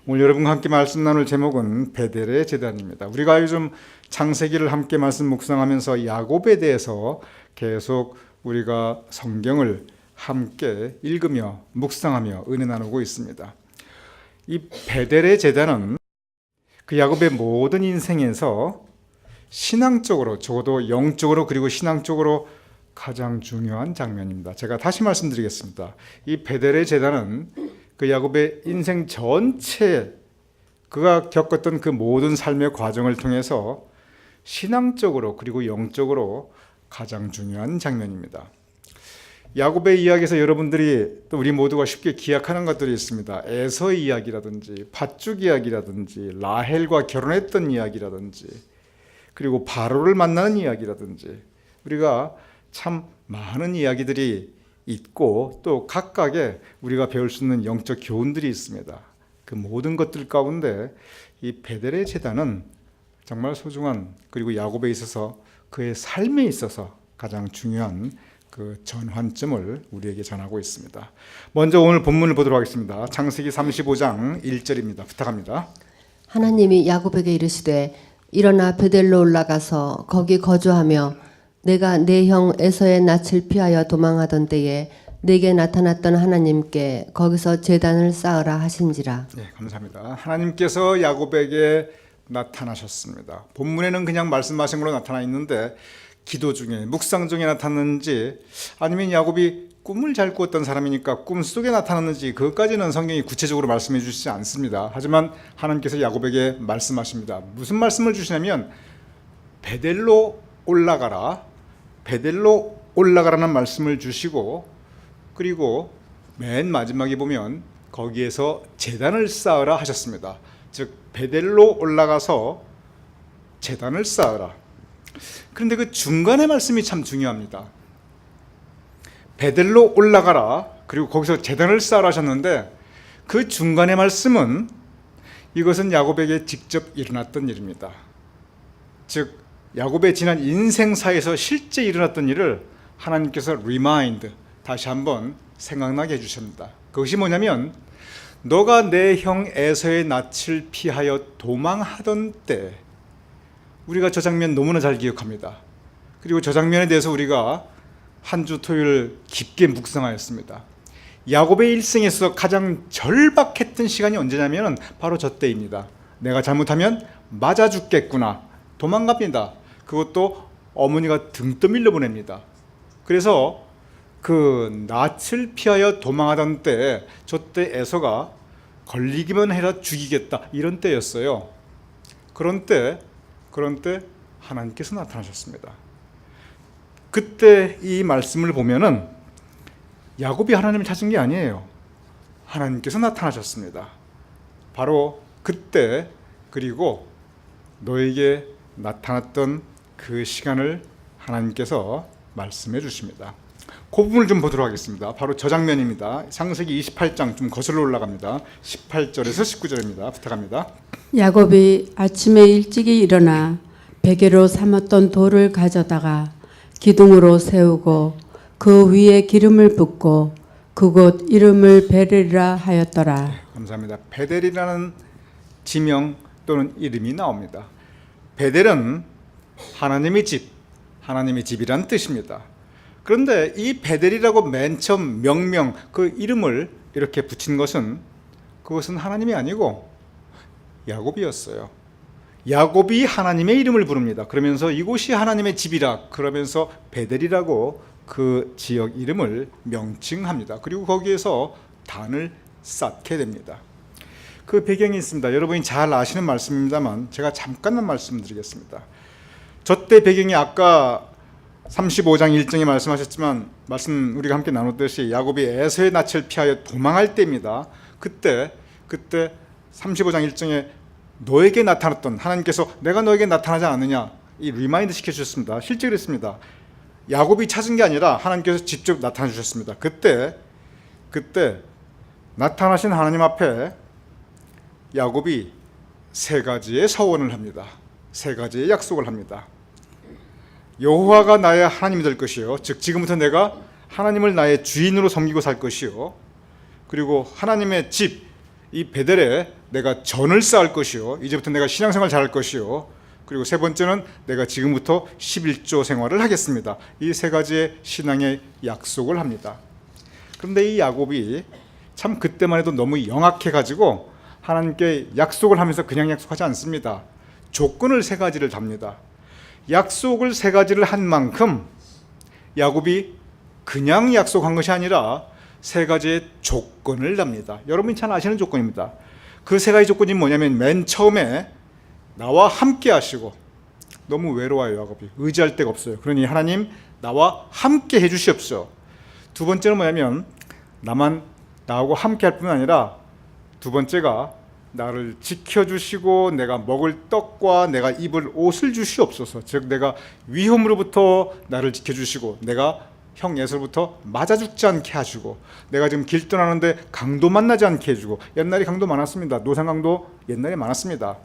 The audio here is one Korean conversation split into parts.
오늘 여러분과 함께 말씀 나눌 제목은 베델의 제단입니다. 우리가 요즘 창세기를 함께 말씀 묵상하면서 야곱에 대해서 계속 우리가 성경을 함께 읽으며 묵상하며 은혜 나누고 있습니다. 이 베델의 제단은 그 야곱의 모든 인생에서 신앙적으로, 적어도 영적으로 그리고 신앙적으로 가장 중요한 장면입니다. 제가 다시 말씀드리겠습니다. 이 베델의 제단은 그 야곱의 인생 전체, 그가 겪었던 그 모든 삶의 과정을 통해서 신앙적으로 그리고 영적으로 가장 중요한 장면입니다. 야곱의 이야기에서 여러분들이 또 우리 모두가 쉽게 기억하는 것들이 있습니다. 에서의 이야기라든지 밧죽 이야기라든지 라헬과 결혼했던 이야기라든지 그리고 바로를 만나는 이야기라든지 우리가 참 많은 이야기들이 있고 또 각각의 우리가 배울 수 있는 영적 교훈들이 있습니다. 그 모든 것들 가운데 이 베델의 제단은 정말 소중한, 그리고 야곱에 있어서 그의 삶에 있어서 가장 중요한 그 전환점을 우리에게 전하고 있습니다. 먼저 오늘 본문을 보도록 하겠습니다. 창세기 35장 1절입니다. 부탁합니다. 하나님이 야곱에게 이르시되 일어나 베델로 올라가서 거기 거주하며 내가 내 형 에서의 낯을 피하여 도망하던 때에 내게 나타났던 하나님께 거기서 제단을 쌓으라 하신지라. 네, 감사합니다. 하나님께서 야곱에게 나타나셨습니다. 본문에는 그냥 말씀하신 걸로 나타나 있는데 기도 중에, 묵상 중에 나타났는지 아니면 야곱이 꿈을 잘 꾸었던 사람이니까 꿈속에 나타났는지 그것까지는 성경이 구체적으로 말씀해 주시지 않습니다. 하지만 하나님께서 야곱에게 말씀하십니다. 무슨 말씀을 주시냐면 베델로 올라가라, 베델로 올라가라는 말씀을 주시고, 그리고 맨 마지막에 보면 거기에서 제단을 쌓으라 하셨습니다. 즉 베델로 올라가서 제단을 쌓으라. 그런데 그 중간의 말씀이 참 중요합니다. 베델로 올라가라, 그리고 거기서 제단을 쌓으라 하셨는데 그 중간의 말씀은 이것은 야곱에게 직접 일어났던 일입니다. 즉 야곱의 지난 인생사에서 실제 일어났던 일을 하나님께서 리마인드, 다시 한번 생각나게 해주십니다. 그것이 뭐냐면 너가 내 형 에서의 낯을 피하여 도망하던 때, 우리가 저 장면 너무나 잘 기억합니다. 그리고 저 장면에 대해서 우리가 한 주 토요일 깊게 묵상하였습니다. 야곱의 일생에서 가장 절박했던 시간이 언제냐면 바로 저 때입니다. 내가 잘못하면 맞아 죽겠구나, 도망갑니다. 그것도 어머니가 등 떠밀려 보냅니다. 그래서 그 낯을 피하여 도망하던 때, 저 때 에서가 걸리기만 해라 죽이겠다, 이런 때였어요. 그런 때 하나님께서 나타나셨습니다. 그때 이 말씀을 보면은 야곱이 하나님을 찾은 게 아니에요. 하나님께서 나타나셨습니다. 바로 그때, 그리고 너에게 나타났던 그 시간을 하나님께서 말씀해 주십니다. 그 부분을 좀 보도록 하겠습니다. 바로 저 장면입니다. 창세기 28장 좀 거슬러 올라갑니다. 18절에서 19절입니다. 부탁합니다. 야곱이 아침에 일찍이 일어나 베개로 삼았던 돌을 가져다가 기둥으로 세우고 그 위에 기름을 붓고 그곳 이름을 베델이라 하였더라. 감사합니다. 베델이라는 지명 또는 이름이 나옵니다. 베델은 하나님의 집, 하나님의 집이란 뜻입니다. 그런데 이 베델이라고 맨 처음 명명, 그 이름을 이렇게 붙인 것은, 그것은 하나님이 아니고 야곱이었어요. 야곱이 하나님의 이름을 부릅니다. 그러면서 이곳이 하나님의 집이라, 그러면서 베델이라고 그 지역 이름을 명칭합니다. 그리고 거기에서 단을 쌓게 됩니다. 그 배경이 있습니다. 여러분이 잘 아시는 말씀입니다만 제가 잠깐만 말씀드리겠습니다. 저 때 배경이 아까 35장 1절에 말씀하셨지만, 말씀 우리가 함께 나눴듯이 야곱이 에서의 낯을 피하여 도망할 때입니다. 그때 35장 1절에 너에게 나타났던, 하나님께서 내가 너에게 나타나지 않느냐, 이 리마인드 시켜주셨습니다. 실제 그랬습니다. 야곱이 찾은 게 아니라 하나님께서 직접 나타나 주셨습니다. 그때 나타나신 하나님 앞에 야곱이 세 가지의 서원을 합니다. 세 가지의 약속을 합니다. 여호와가 나의 하나님이 될 것이요, 즉 지금부터 내가 하나님을 나의 주인으로 섬기고 살 것이요, 그리고 하나님의 집, 이 베델에 내가 전을 쌓을 것이요, 이제부터 내가 신앙생활 잘할 것이요, 그리고 세 번째는 내가 지금부터 11조 생활을 하겠습니다. 이 세 가지의 신앙의 약속을 합니다. 그런데 이 야곱이 참 그때만 해도 너무 영악해가지고 하나님께 약속을 하면서 그냥 약속하지 않습니다. 조건을 세 가지를 답니다. 약속을 세 가지를 한 만큼 야곱이 그냥 약속한 것이 아니라 세 가지의 조건을 답니다. 여러분이 잘 아시는 조건입니다. 그 세 가지 조건이 뭐냐면, 맨 처음에 나와 함께 하시고, 너무 외로워요 야곱이, 의지할 데가 없어요. 그러니 하나님 나와 함께 해주시옵소서. 두 번째는 뭐냐면, 나하고 함께 할 뿐 아니라 두 번째가 나를 지켜주시고 내가 먹을 떡과 내가 입을 옷을 주시옵소서. 즉 내가 위험으로부터 나를 지켜주시고, 내가 형 에서로부터 맞아 죽지 않게 해주고, 내가 지금 길 떠나는데 강도 만나지 않게 해주고, 옛날에 강도 많았습니다. 노상 강도 옛날에 많았습니다.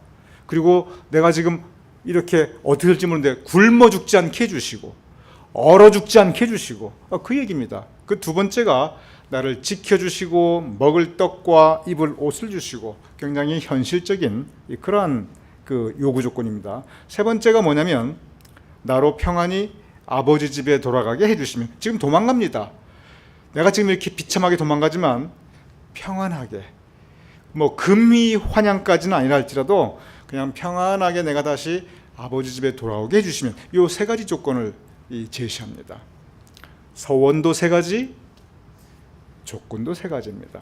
그리고 내가 지금 이렇게 어떻게 될지 모르는데 굶어 죽지 않게 해주시고, 얼어 죽지 않게 해주시고, 그 얘기입니다. 그 두 번째가 나를 지켜주시고 먹을 떡과 입을 옷을 주시고, 굉장히 현실적인 그러한 그 요구 조건입니다. 세 번째가 뭐냐면, 나로 평안히 아버지 집에 돌아가게 해주시면. 지금 도망갑니다. 내가 지금 이렇게 비참하게 도망가지만 평안하게, 뭐 금이 환향까지는 아니라 할지라도 그냥 평안하게 내가 다시 아버지 집에 돌아오게 해주시면. 이 세 가지 조건을 제시합니다. 서원도 세 가지, 조건도 세 가지입니다.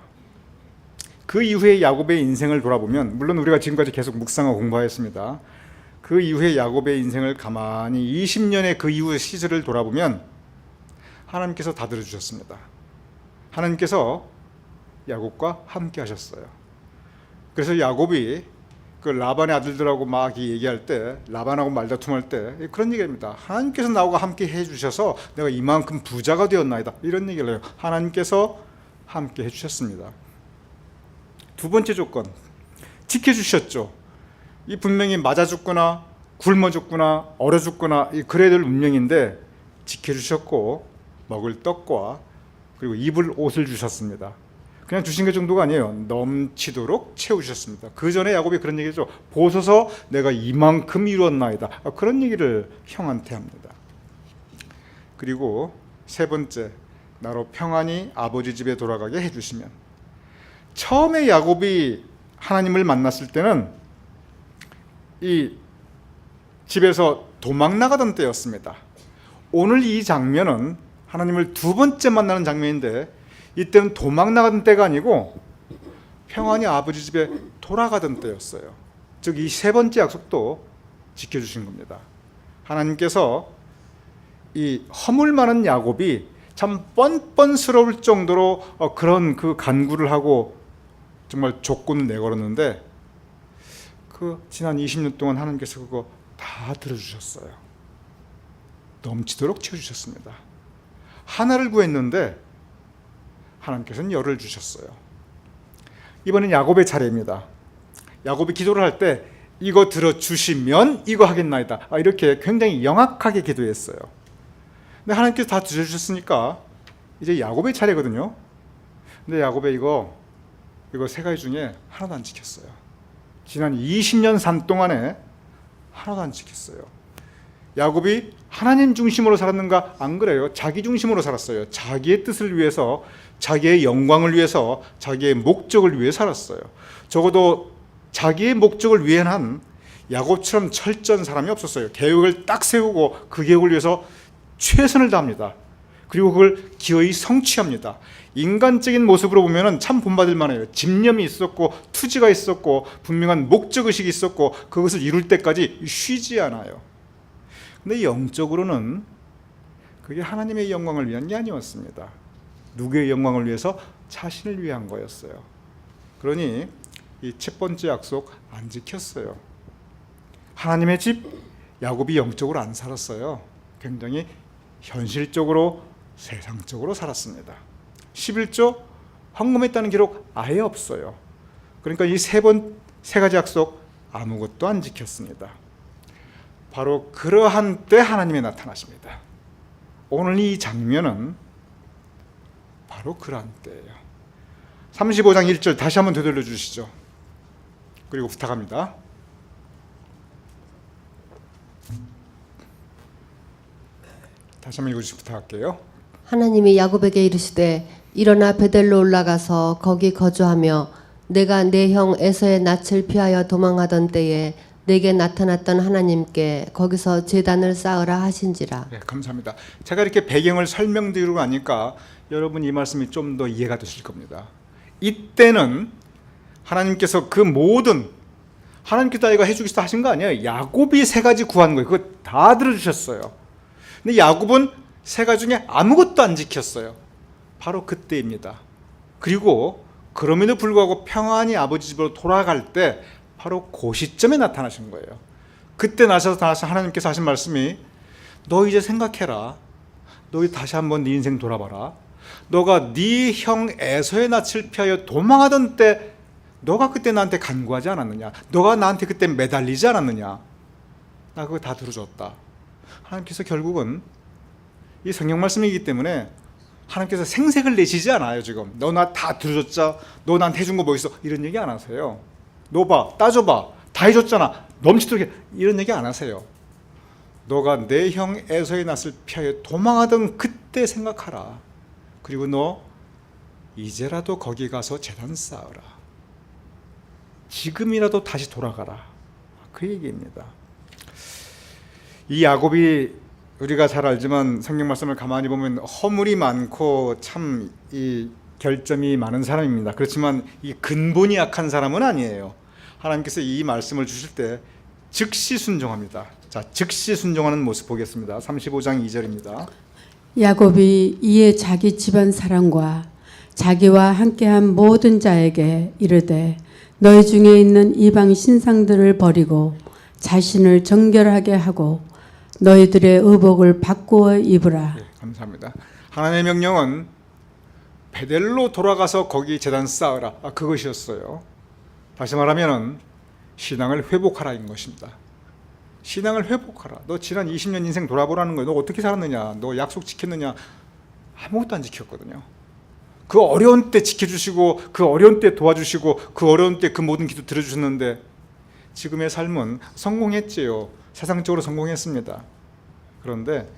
그 이후에 야곱의 인생을 돌아보면, 물론 우리가 지금까지 계속 묵상하고 공부하였습니다. 그 이후에 야곱의 인생을 가만히 20년의 그 이후 시절을 돌아보면 하나님께서 다 들어주셨습니다. 하나님께서 야곱과 함께 하셨어요. 그래서 야곱이 그 라반의 아들들하고 막 얘기할 때, 라반하고 말다툼할 때 그런 얘기입니다. 하나님께서 나하고 함께 해주셔서 내가 이만큼 부자가 되었나이다, 이런 얘기를 해요. 하나님께서 함께 해주셨습니다. 두 번째 조건, 지켜주셨죠. 이 분명히 맞아 죽거나 굶어 죽거나 얼어 죽거나 그래야 될 운명인데 지켜주셨고, 먹을 떡과 그리고 입을 옷을 주셨습니다. 그냥 주신 게 정도가 아니에요. 넘치도록 채우셨습니다. 그 전에 야곱이 그런 얘기죠. 보소서 내가 이만큼 이루었나이다, 그런 얘기를 형한테 합니다. 그리고 세 번째, 나로 평안히 아버지 집에 돌아가게 해주시면. 처음에 야곱이 하나님을 만났을 때는 이 집에서 도망 나가던 때였습니다. 오늘 이 장면은 하나님을 두 번째 만나는 장면인데, 이때는 도망 나가던 때가 아니고 평안히 아버지 집에 돌아가던 때였어요. 즉 이 세 번째 약속도 지켜주신 겁니다. 하나님께서 이 허물 많은 야곱이 참 뻔뻔스러울 정도로 그런 그 간구를 하고 정말 조건을 내걸었는데, 그 지난 20년 동안 하나님께서 그거 다 들어주셨어요. 넘치도록 채워주셨습니다. 하나를 구했는데 하나님께서는 열을 주셨어요. 이번엔 야곱의 차례입니다. 야곱이 기도를 할 때 이거 들어주시면 이거 하겠나이다, 이렇게 굉장히 영악하게 기도했어요. 근데 하나님께서 다 들어주셨으니까 이제 야곱의 차례거든요. 근데 야곱의 이거 세 가지 중에 하나도 안 지켰어요. 지난 20년 산 동안에 하나도 안 지켰어요. 야곱이 하나님 중심으로 살았는가? 안 그래요. 자기 중심으로 살았어요. 자기의 뜻을 위해서, 자기의 영광을 위해서, 자기의 목적을 위해 살았어요. 적어도 자기의 목적을 위한 야곱처럼 철저한 사람이 없었어요. 계획을 딱 세우고 그 계획을 위해서 최선을 다합니다. 그리고 그걸 기어이 성취합니다. 인간적인 모습으로 보면 참 본받을 만해요. 집념이 있었고 투지가 있었고 분명한 목적의식이 있었고 그것을 이룰 때까지 쉬지 않아요. 근데 영적으로는 그게 하나님의 영광을 위한 게 아니었습니다. 누구의 영광을 위해서? 자신을 위한 거였어요. 그러니 이 첫 번째 약속 안 지켰어요. 하나님의 집, 야곱이 영적으로 안 살았어요. 굉장히 현실적으로 세상적으로 살았습니다. 11조 헌금했다는 기록 아예 없어요. 그러니까 이 세 가지 약속 아무것도 안 지켰습니다. 바로 그러한 때 하나님이 나타나십니다. 오늘 이 장면은 바로 그러한 때예요. 35장 1절 다시 한번 되돌려 주시죠. 그리고 부탁합니다. 다시 한번 읽어주시기 부탁할게요. 하나님이 야곱에게 이르시되 일어나 베델로 올라가서 거기 거주하며 내가 내 형 에서의 낯을 피하여 도망하던 때에 내게 나타났던 하나님께 거기서 제단을 쌓으라 하신지라. 네, 감사합니다. 제가 이렇게 배경을 설명드리고 나니까 여러분 이 말씀이 좀 더 이해가 되실 겁니다. 이때는 하나님께서 그 모든 하나님께서 이거 해주겠다 하신 거 아니에요. 야곱이 세 가지 구한 거예요. 그거 다 들어주셨어요. 근데 야곱은 세 가지 중에 아무것도 안 지켰어요. 바로 그때입니다. 그리고 그럼에도 불구하고 평안히 아버지 집으로 돌아갈 때 바로 그 시점에 나타나신 거예요. 그때 나셔서 하나님께서 하신 말씀이 너 이제 생각해라. 너 다시 한번 네 인생 돌아봐라. 너가 네 형 에서의 낯을 피하여 도망하던 때 너가 그때 나한테 간구하지 않았느냐? 너가 나한테 그때 매달리지 않았느냐? 나 그거 다 들어줬다. 하나님께서 결국은 이 성경 말씀이기 때문에 하나님께서 생색을 내시지 않아요. 지금 너 나 다 들어줬자, 너 나한테 해준 거 뭐 있어? 이런 얘기 안 하세요. 너 봐, 따져봐, 다 해줬잖아, 넘치도록 이런 얘기 안 하세요. 너가 내 형 에서의 낯을 피하여 도망하던 그때 생각하라. 그리고 너 이제라도 거기 가서 제단 쌓으라. 지금이라도 다시 돌아가라. 그 얘기입니다. 이 야곱이 우리가 잘 알지만 성경 말씀을 가만히 보면 허물이 많고 참 이 결점이 많은 사람입니다. 그렇지만 이 근본이 약한 사람은 아니에요. 하나님께서 이 말씀을 주실 때 즉시 순종합니다. 자, 즉시 순종하는 모습 보겠습니다. 35장 2절입니다. 야곱이 이에 자기 집안 사람과 자기와 함께한 모든 자에게 이르되 너희 중에 있는 이방 신상들을 버리고 자신을 정결하게 하고 너희들의 의복을 바꾸어 입으라. 네, 감사합니다. 하나님의 명령은 베델로 돌아가서 거기 제단 쌓으라. 그것이었어요. 다시 말하면 신앙을 회복하라인 것입니다. 신앙을 회복하라. 너 지난 20년 인생 돌아보라는 거예요. 너 어떻게 살았느냐? 너 약속 지켰느냐? 아무것도 안 지켰거든요. 그 어려운 때 지켜주시고 그 어려운 때 도와주시고 그 어려운 때 그 모든 기도 들어주셨는데 지금의 삶은 성공했지요. 세상적으로 성공했습니다. 그런데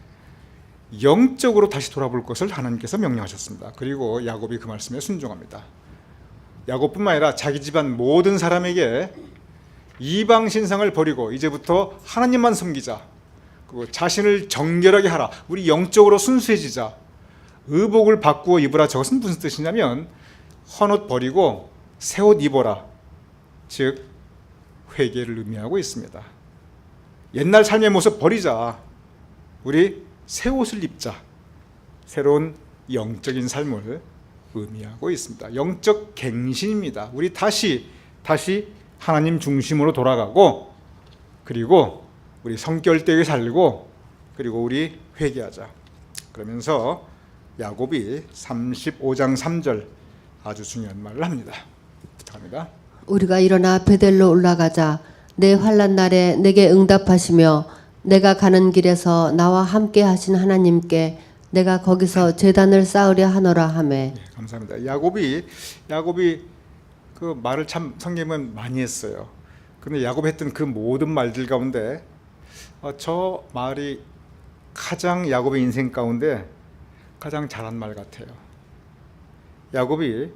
영적으로 다시 돌아볼 것을 하나님께서 명령하셨습니다. 그리고 야곱이 그 말씀에 순종합니다. 야곱뿐만 아니라 자기 집안 모든 사람에게 이방 신상을 버리고 이제부터 하나님만 섬기자. 그리고 자신을 정결하게 하라. 우리 영적으로 순수해지자. 의복을 바꾸어 입으라. 저것은 무슨 뜻이냐면 헌옷 버리고 새 옷 입어라. 즉 회개를 의미하고 있습니다. 옛날 삶의 모습 버리자. 우리 새 옷을 입자. 새로운 영적인 삶을 의미하고 있습니다. 영적 갱신입니다. 우리 다시 하나님 중심으로 돌아가고 그리고 우리 성결되게 살고 그리고 우리 회개하자. 그러면서 야곱이 35장 3절 아주 중요한 말을 합니다. 부탁합니다. 우리가 일어나 베델로 올라가자. 내 환난 날에 내게 응답하시며 내가 가는 길에서 나와 함께 하신 하나님께 내가 거기서 제단을 쌓으려 하노라 하매. 네, 감사합니다. 야곱이 그 말을 참 성경은 많이 했어요. 근데 야곱이 했던 그 모든 말들 가운데 저 말이 가장 야곱의 인생 가운데 가장 잘한 말 같아요. 야곱이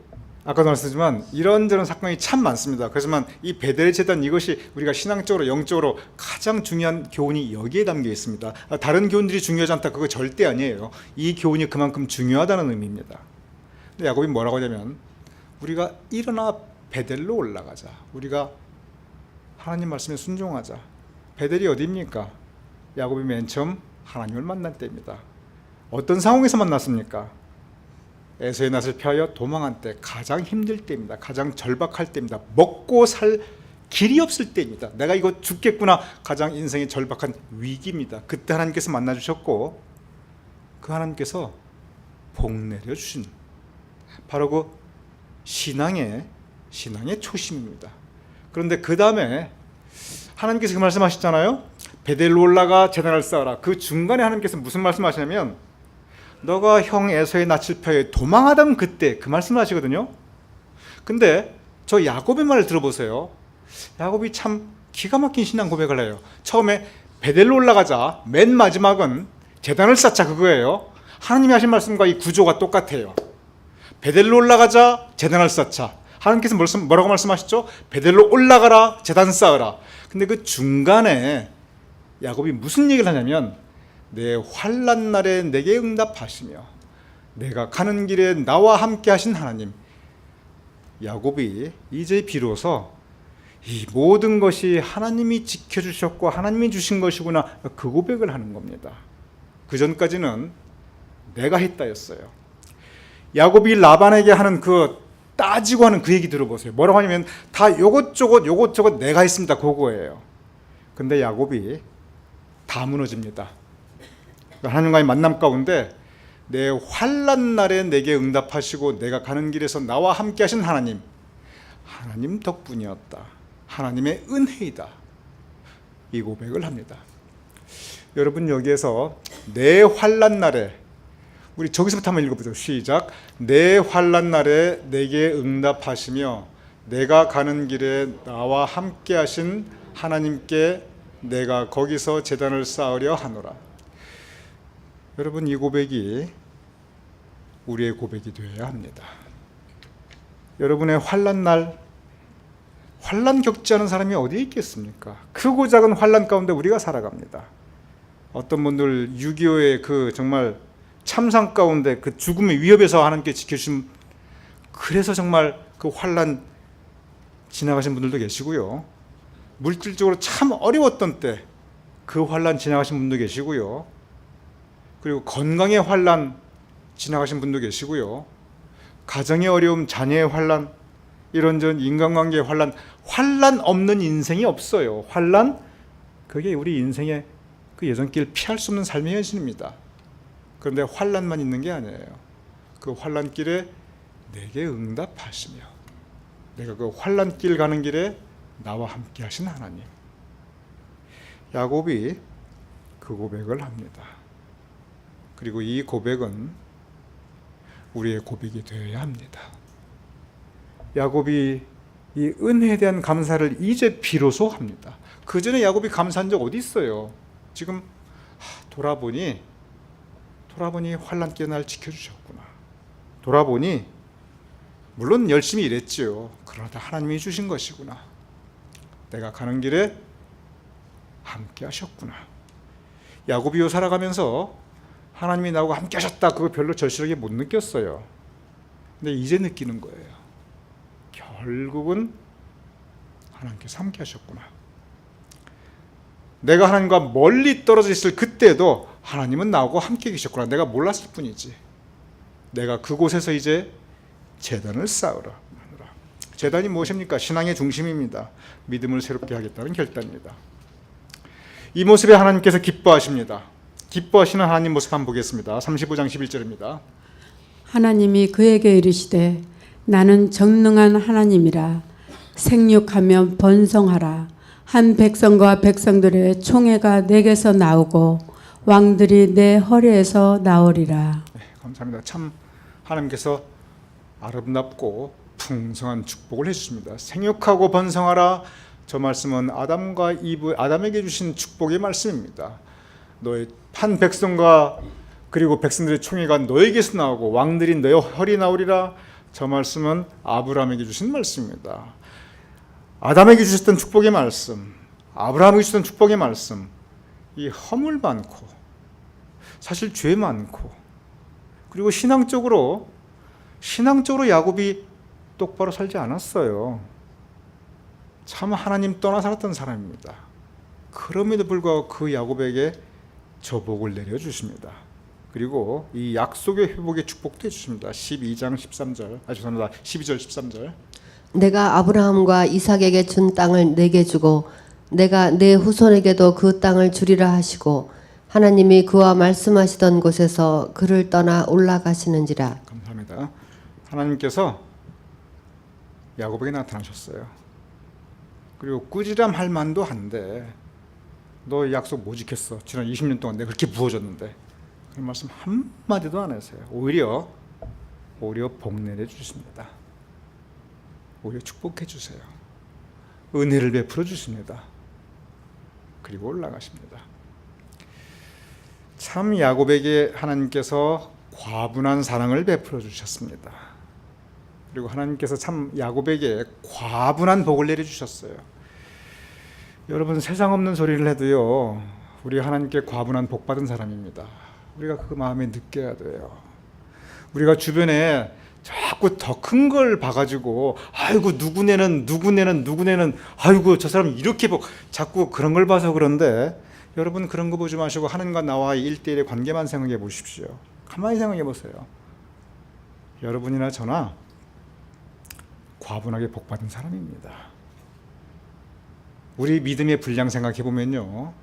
아까도 말씀드렸지만 이런저런 사건이 참 많습니다. 그렇지만 이 베델 제단 이것이 우리가 신앙적으로 영적으로 가장 중요한 교훈이 여기에 담겨 있습니다. 다른 교훈들이 중요하지 않다 그거 절대 아니에요. 이 교훈이 그만큼 중요하다는 의미입니다. 근데 야곱이 뭐라고 하냐면 우리가 일어나 베델로 올라가자. 우리가 하나님 말씀에 순종하자. 베델이 어디입니까? 야곱이 맨 처음 하나님을 만날 때입니다. 어떤 상황에서 만났습니까? 에서의 낯을 피하여 도망한 때 가장 힘들 때입니다. 가장 절박할 때입니다. 먹고 살 길이 없을 때입니다. 내가 이거 죽겠구나. 가장 인생의 절박한 위기입니다. 그때 하나님께서 만나주셨고 그 하나님께서 복 내려주신 바로 그 신앙의 초심입니다. 그런데 그 다음에 하나님께서 그 말씀하셨잖아요. 베델로 올라가 제단을 쌓아라. 그 중간에 하나님께서 무슨 말씀하시냐면 너가 형 에서의 낯을 피하여 도망하던 그때 그 말씀을 하시거든요. 근데 저 야곱의 말을 들어보세요. 야곱이 참 기가 막힌 신앙 고백을 해요. 처음에 베델로 올라가자 맨 마지막은 제단을 쌓자 그거예요. 하나님이 하신 말씀과 이 구조가 똑같아요. 베델로 올라가자 제단을 쌓자. 하나님께서 뭐라고 말씀하셨죠? 베델로 올라가라 제단 쌓으라. 근데 그 중간에 야곱이 무슨 얘기를 하냐면 내 환난 날에 내게 응답하시며 내가 가는 길에 나와 함께 하신 하나님. 야곱이 이제 비로소 이 모든 것이 하나님이 지켜주셨고 하나님이 주신 것이구나 그 고백을 하는 겁니다. 그 전까지는 내가 했다였어요. 야곱이 라반에게 하는 그 따지고 하는 그 얘기 들어보세요. 뭐라고 하냐면 다 요것저것 내가 했습니다. 그거예요. 근데 야곱이 다 무너집니다. 하나님과의 만남 가운데 내 환난 날에 내게 응답하시고 내가 가는 길에서 나와 함께 하신 하나님, 하나님 덕분이었다. 하나님의 은혜이다. 이 고백을 합니다. 여러분 여기에서 내 환난 날에 우리 저기서부터 한번 읽어보죠. 시작. 내 환난 날에 내게 응답하시며 내가 가는 길에 나와 함께 하신 하나님께 내가 거기서 제단을 쌓으려 하노라. 여러분 이 고백이 우리의 고백이 되어야 합니다. 여러분의 환난 날 환난 겪지 않은 사람이 어디에 있겠습니까? 크고 작은 환난 가운데 우리가 살아갑니다. 어떤 분들 6.25의 그 정말 참상 가운데 그 죽음의 위협에서 하나님께 지켜주신 그래서 정말 그 환난 지나가신 분들도 계시고요. 물질적으로 참 어려웠던 때 그 환난 지나가신 분도 계시고요. 그리고 건강의 환난 지나가신 분도 계시고요. 가정의 어려움, 자녀의 환난, 이런저런 인간관계의 환난 없는 인생이 없어요. 환난, 그게 우리 인생의 그 예전길 피할 수 없는 삶의 현실입니다. 그런데 환난만 있는 게 아니에요. 그 환난길에 내게 응답하시며 내가 그 환난길 가는 길에 나와 함께 하신 하나님. 야곱이 그 고백을 합니다. 그리고 이 고백은 우리의 고백이 되어야 합니다. 야곱이 이 은혜에 대한 감사를 이제 비로소 합니다. 그 전에 야곱이 감사한 적 어디 있어요? 지금 돌아보니 환난길에 날 지켜주셨구나. 돌아보니 물론 열심히 일했지요. 그러나 하나님이 주신 것이구나. 내가 가는 길에 함께 하셨구나. 야곱이 살아가면서 하나님이 나하고 함께 하셨다 그거 별로 절실하게 못 느꼈어요. 근데 이제 느끼는 거예요. 결국은 하나님께서 함께 하셨구나. 내가 하나님과 멀리 떨어져 있을 그때도 하나님은 나하고 함께 계셨구나. 내가 몰랐을 뿐이지. 내가 그곳에서 이제 제단을 쌓으라. 제단이 무엇입니까? 신앙의 중심입니다. 믿음을 새롭게 하겠다는 결단입니다. 이 모습에 하나님께서 기뻐하십니다. 기뻐하시는 하나님 모습 한번 보겠습니다. 35장 11절입니다. 하나님이 그에게 이르시되 나는 전능한 하나님이라. 생육하면 번성하라. 한 백성과 백성들의 총회가 내게서 나오고 왕들이 내 허리에서 나오리라. 네, 감사합니다. 참 하나님께서 아름답고 풍성한 축복을 해주십니다. 생육하고 번성하라. 저 말씀은 아담과 이브, 아담에게 주신 축복의 말씀입니다. 너의 한 백성과 그리고 백성들의 총회가 너에게서 나오고 왕들이 너의 허리 나오리라. 저 말씀은 아브라함에게 주신 말씀입니다. 아담에게 주셨던 축복의 말씀, 아브라함에게 주셨던 축복의 말씀, 이 허물 많고 사실 죄 많고 그리고 신앙적으로 야곱이 똑바로 살지 않았어요. 참 하나님 떠나 살았던 사람입니다. 그럼에도 불구하고 그 야곱에게 저복을 내려주십니다. 그리고 이 약속의 회복의 축복도 해주십니다. 12장 13절, 죄송합니다. 12절 13절. 내가 아브라함과 이삭에게 준 땅을 내게 주고 내가 내 후손에게도 그 땅을 주리라 하시고 하나님이 그와 말씀하시던 곳에서 그를 떠나 올라가시는지라. 감사합니다. 하나님께서 야곱에게 나타나셨어요. 그리고 꾸지람할 만도 한데 너 약속 못 지켰어. 지난 20년 동안 내가 그렇게 부어줬는데 그런 말씀 한마디도 안 하세요. 오히려 복 내려 주십니다. 오히려 축복해 주세요. 은혜를 베풀어 주십니다. 그리고 올라가십니다. 참 야곱에게 하나님께서 과분한 사랑을 베풀어 주셨습니다. 그리고 하나님께서 참 야곱에게 과분한 복을 내려주셨어요. 여러분, 세상 없는 소리를 해도요, 우리 하나님께 과분한 복 받은 사람입니다. 우리가 그 마음에 느껴야 돼요. 우리가 주변에 자꾸 더 큰 걸 봐가지고 아이고 누구네는 아이고 저 사람 이렇게 자꾸 그런 걸 봐서 그런데, 여러분 그런 거 보지 마시고 하나님과 나와의 1대1의 관계만 생각해 보십시오. 가만히 생각해 보세요. 여러분이나 저나 과분하게 복 받은 사람입니다. 우리 믿음의 분량 생각해 보면요,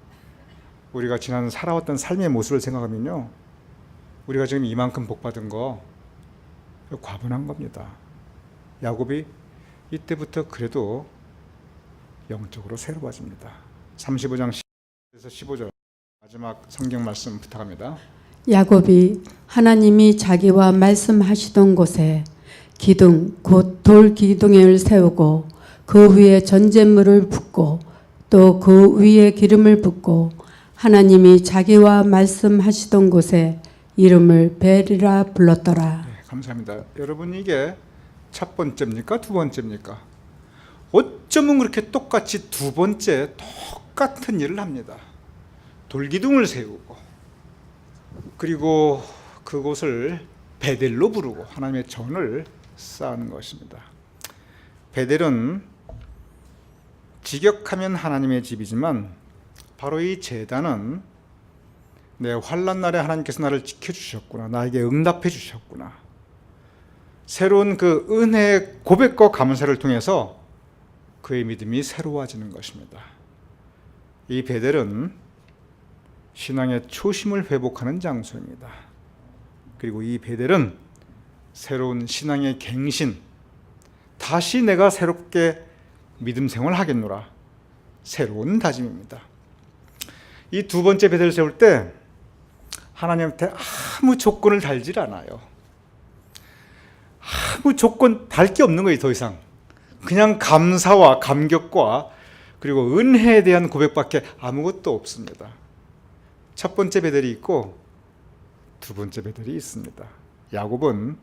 우리가 지난 살아왔던 삶의 모습을 생각하면요, 우리가 지금 이만큼 복 받은 거 과분한 겁니다. 야곱이 이때부터 그래도 영적으로 새로워집니다. 35장 10에서 15절 마지막 성경 말씀 부탁합니다. 야곱이 하나님이 자기와 말씀하시던 곳에 기둥 곧 돌 기둥을 세우고 그 위에 전제물을 붓고 또 그 위에 기름을 붓고 하나님이 자기와 말씀하시던 곳에 이름을 벨이라 불렀더라. 네, 감사합니다. 여러분, 이게 첫 번째입니까? 두 번째입니까? 어쩌면 그렇게 똑같이 두 번째 똑같은 일을 합니다. 돌기둥을 세우고 그리고 그곳을 베델로 부르고 하나님의 전을 쌓는 것입니다. 베델은 직역하면 하나님의 집이지만 바로 이 제단은 내 환난 날에 하나님께서 나를 지켜주셨구나, 나에게 응답해 주셨구나, 새로운 그 은혜의 고백과 감사를 통해서 그의 믿음이 새로워지는 것입니다. 이 베델은 신앙의 초심을 회복하는 장소입니다. 그리고 이 베델은 새로운 신앙의 갱신, 다시 내가 새롭게 믿음 생활을 하겠노라, 새로운 다짐입니다. 이 두 번째 베델을 세울 때 하나님한테 아무 조건을 달질 않아요. 아무 조건 달 게 없는 거예요. 더 이상 그냥 감사와 감격과 그리고 은혜에 대한 고백밖에 아무것도 없습니다. 첫 번째 베델이 있고 두 번째 베델이 있습니다. 야곱은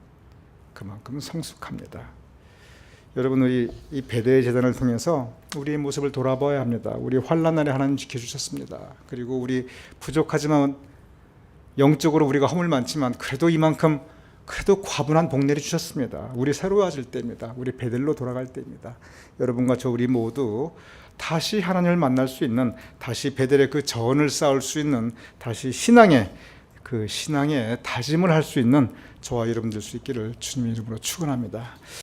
그만큼 성숙합니다. 여러분, 우리 이 베델의 제단을 통해서 우리의 모습을 돌아봐야 합니다. 우리 환난 날에 하나님 지켜주셨습니다. 그리고 우리 부족하지만 영적으로 우리가 허물 많지만 그래도 이만큼 그래도 과분한 복 내려주셨습니다. 우리 새로워질 때입니다. 우리 베델로 돌아갈 때입니다. 여러분과 저 우리 모두 다시 하나님을 만날 수 있는, 다시 베델의 그 전을 쌓을 수 있는, 다시 신앙의 다짐을 할 수 있는 저와 여러분 될 수 있기를 주님의 이름으로 축원합니다.